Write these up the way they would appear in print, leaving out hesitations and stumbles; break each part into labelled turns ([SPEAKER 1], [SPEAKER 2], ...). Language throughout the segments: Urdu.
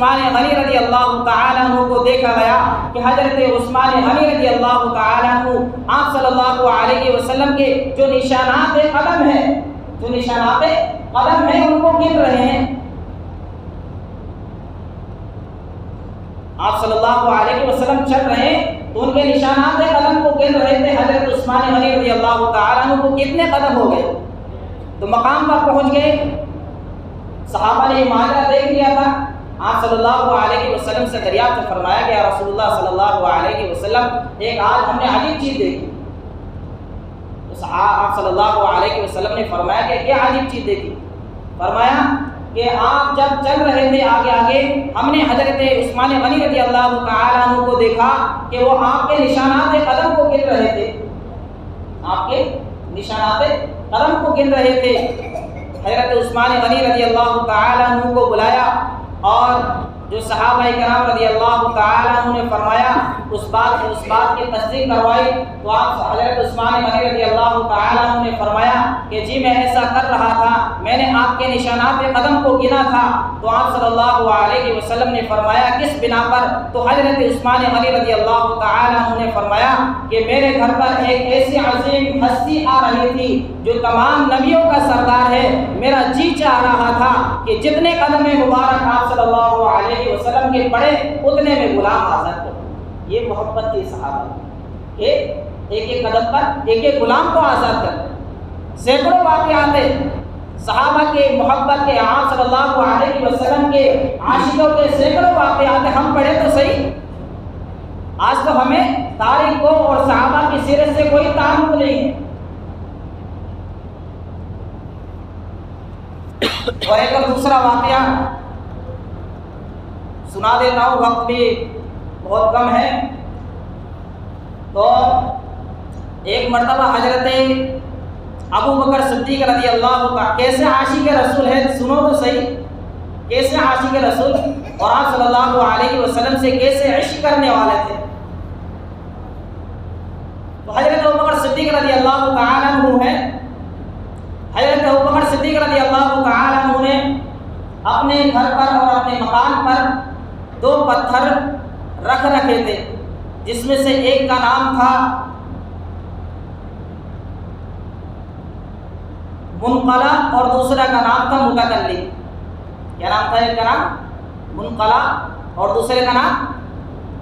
[SPEAKER 1] عثمان غنی رضی اللہ تعالیٰ عنہ کو دیکھا گیا کہ حضرت عثمان غنی رضی اللہ تعالیٰ عنہ آپ صلی اللہ علیہ وسلم کے جو نشانات قدم ہیں ان کو گن رہے ہیں۔ آپ صلی اللہ علیہ وسلم چل رہے ہیں تو ان کے نشانات قدم کو گن رہے تھے۔ حضرت عثمان غنی رضی اللہ تعالیٰ عنہ کو کتنے قدم ہو گئے؟ تو مقام پر پہنچ گئے، صحابہ نے یہ ماجرا دیکھ لیا تھا۔ آپ صلی اللہ علیہ وسلم سے دریافت فرمایا کہ یا رسول اللہ صلی اللہ علیہ وسلم، ایک آج ہم نے عجیب چیز دیکھی۔ آپ صلی اللہ علیہ وسلم نے فرمایا کہ کیا عجیب چیز دیکھی؟ فرمایا کہ آپ جب چل رہے تھے آگے ہم نے حضرت عثمان غنی رضی اللہ تعالیٰ عنہ کو دیکھا کہ وہ آپ کے نشانات قدم کو گن رہے تھے، آپ کے نشانات قدم کو گن رہے تھے۔ حضرت عثمان غنی رضی اللہ تعالیٰ عنہ کو بلایا اور جو صحابہ کرام رضی اللہ تعالیٰ عنہ نے فرمایا اس بات کی تصدیق کروائی، تو آپ حضرت عثمان غنی رضی اللہ تعالیٰ عنہ نے فرمایا کہ جی میں ایسا کر رہا تھا، میں نے آپ کے نشانات قدم کو گنا تھا۔ تو آپ صلی اللہ علیہ وسلم نے فرمایا کس بنا پر؟ تو حضرت عثمان غنی رضی اللہ تعالیٰ عنہ نے فرمایا کہ میرے گھر پر ایک ایسی عظیم ہستی آ رہی تھی جو تمام نبیوں کا سردار ہے، میرا جی چاہ رہا تھا کہ جتنے قدم مبارک آپ صلی اللہ علیہ وسلم کے پڑے اتنے میں غلام آزاد کرو۔ یہ محبت تھی صحابہ کہ ایک قدم پر ایک غلام کو آزاد کر۔ سینکڑوں واقعات صحابہ کے محبت کے، آپ صلی اللہ علیہ وسلم کے عاشقوں کے سینکڑوں واقعات ہم پڑھے تو صحیح۔ آج تو ہمیں تاریخ کو اور صحابہ کی سیرت سے کوئی تعلق نہیں ہے۔ اور ایک اور دوسرا واقعہ سنا دیتا ہوں، وقت بھی بہت کم ہے۔ تو ایک مرتبہ حضرت ابو بکر صدیق رضی اللہ عنہ، کیسے عاشق رسول ہے، سنو تو صحیح، کیسے عاشق رسول اور آپ صلی اللہ علیہ وسلم سے کیسے عشق کرنے والے تھے۔ تو حضرت ابو بکر صدیق رضی اللہ تعالیٰ عنہ ہے، حضرت ابو بکر صدیق رضی اللہ تعالیٰ عنہ نے اپنے گھر پر اور اپنے مکان پر 2 پتھر رکھ رکھے تھے، جس میں سے ایک کا نام تھا منقلا اور دوسرا کا نام تھا متکلم۔ کیا نام تھا؟ ایک کا نام منقلا اور دوسرے کا نام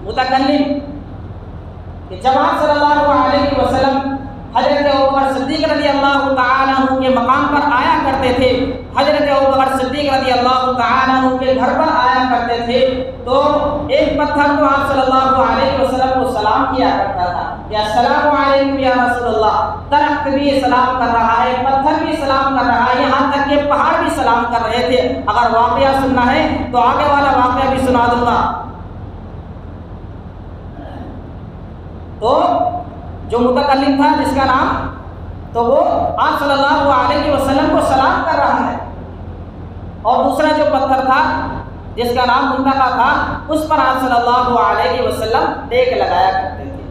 [SPEAKER 1] متکلم۔ کہ جب آپ صلی اللہ علیہ وسلم حضرت ابوبکر صدیق رضی اللہ تعالیٰ عنہ کے مقام پر آیا کرتے تھے، حضرت ابوبکر صدیق رضی اللہ تعالیٰ عنہ کے گھر پر آیا کرتے تھے، تو ایک پتھر تو آپ صلی اللہ علیہ وسلم کو سلام کیا کرتا تھا کہ السلام علیکم یا رسول اللہ۔ درخت بھی سلام کر رہا ہے، پتھر بھی سلام کر رہا ہے، یہاں تک کہ پہاڑ بھی سلام کر رہے تھے۔ اگر واقعہ سننا ہے تو آگے والا واقعہ بھی سنا دوں گا۔ تو جو متکلم تھا جس کا نام، تو وہ آپ صلی اللہ علیہ وسلم کو سلام کر رہا ہے، اور دوسرا جو پتھر تھا جس کا نام منتقا تھا، اس پر آپ صلی اللہ علیہ وسلم ٹیک لگایا کرتے تھے۔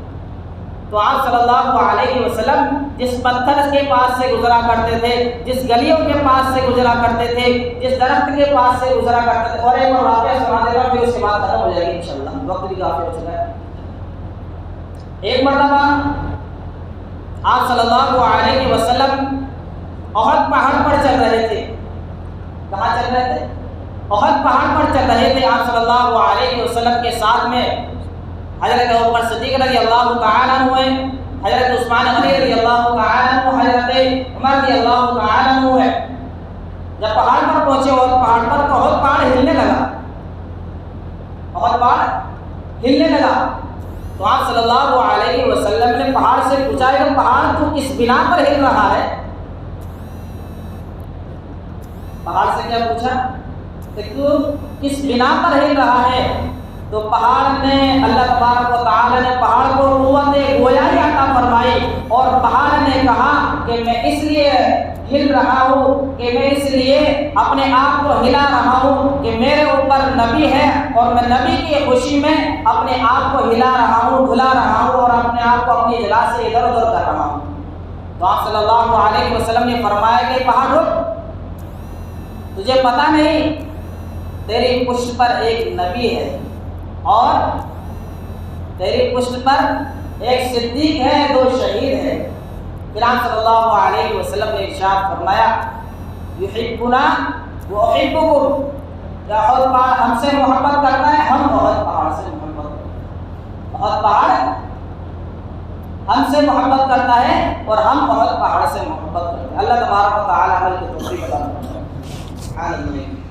[SPEAKER 1] تو آپ صلی اللہ علیہ وسلم جس پتھر کے پاس سے گزرا کرتے تھے، جس گلیوں کے پاس سے گزرا کرتے تھے، جس درخت کے پاس سے گزرا کرتے تھے، اور ایک اور واقعہ سنا دے گا پھر اس کے بعد ختم ہو جائے گی انشاءاللہ، وقت بھی کافی ہو چکا ہے۔ ایک مرتبہ آپ صلی اللہ علیہ وسلم احد پہاڑ پر چل رہے تھے۔ کہاں چل رہے تھے؟ احد پہاڑ پر چل رہے تھے۔ آپ صلی اللہ علیہ وسلم کے ساتھ میں حضرت ابوبکر صدیق رضی اللہ تعالیٰ عنہ ہے، حضرت عثمان غنی رضی اللہ تعالیٰ عنہ، حضرت عمر رضی اللہ تعالیٰ عنہ ہے۔ جب پہاڑ پر پہنچے احد پہاڑ پر تو احد پہاڑ ہلنے لگا، احد پہاڑ ہلنے لگا۔ تو آپ صلی اللہ علیہ وسلم نے پہاڑ سے پوچھا کہ پہاڑ تو کس بنا پر ہل رہا ہے؟ پہاڑ سے کیا پوچھا کہ تو کس بنا پر ہل رہا ہے؟ تو پہاڑ نے، اللہ تبارک و تعالی نے پہاڑ کو قوت گویائی عطا فرمائی، اور پہاڑ نے کہا کہ میں اس لیے ہل رہا ہوں کہ میں اس لیے اپنے آپ کو ہلا رہا ہوں کہ میرے اوپر نبی ہے، اور میں نبی کی خوشی میں اپنے آپ کو ہلا رہا ہوں، دھلا رہا ہوں، اور اپنے آپ کو اپنی جگہ سے ادھر ادھر کر رہا ہوں۔ تو آپ صلی اللہ علیہ وسلم نے فرمایا کہ پہاڑ رک، تجھے پتہ نہیں تیری پشت پر ایک نبی ہے اور تیری پشت پر ایک صدیق ہے، 2 شہید ہیں۔ پھر آپ صلی اللہ علیہ وسلم نے ارشاد فرمایا یحبنا واحبکم، کیا احد پہاڑ ہم سے محبت کرتا ہے؟ ہم احد پہاڑ سے محبت کرتے ہیں۔ احد پہاڑ ہم سے محبت کرتا ہے اور ہم احد پہاڑ سے محبت کرتے ہیں۔ اللہ تبارک و تعالی عمل کی توفیق عطا فرمائے۔ سبحان اللہ۔